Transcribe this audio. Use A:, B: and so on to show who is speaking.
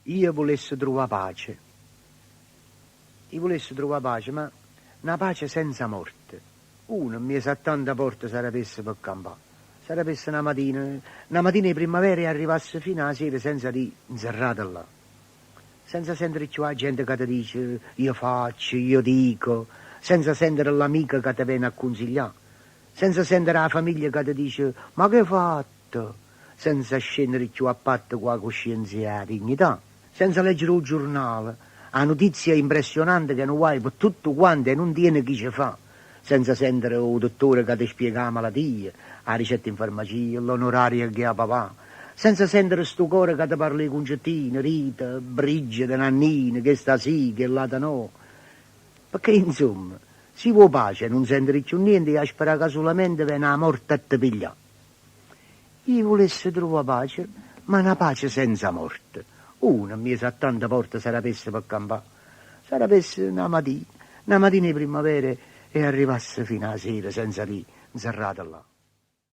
A: io volessi trovare pace. Io volessi trovare pace, ma una pace senza morte. Uno mi sa tanta porta sarebbe per campare. Sarebbe una mattina di primavera e arrivasse fino alla sera senza di inserrata là. Senza sentire più la gente che ti dice io faccio, io dico, senza sentire l'amica che ti viene a consigliare, senza sentire la famiglia che ti dice ma che hai fatto, senza scendere più a patto con la coscienza e la dignità, senza leggere un giornale, la notizia impressionante che non vuoi per tutto quanto e non tiene chi ci fa, senza sentire un dottore che ti spiega la malattia, la ricetta in farmacia, l'onorario che ha papà, senza sentire sto cuore che ti parla di concettine, Rita, Brigida, Nannina, che sta sì, che là da no. Perché insomma, si vuole pace, non sentire più niente e sperare che solamente viene la morte a te pigliare. Io volessi trovare pace, ma una pace senza morte. Una mi sa tanta porta sarebbe per campare. Sarebbe una mattina di primavera e arrivasse fino alla sera senza lì, inserrata là.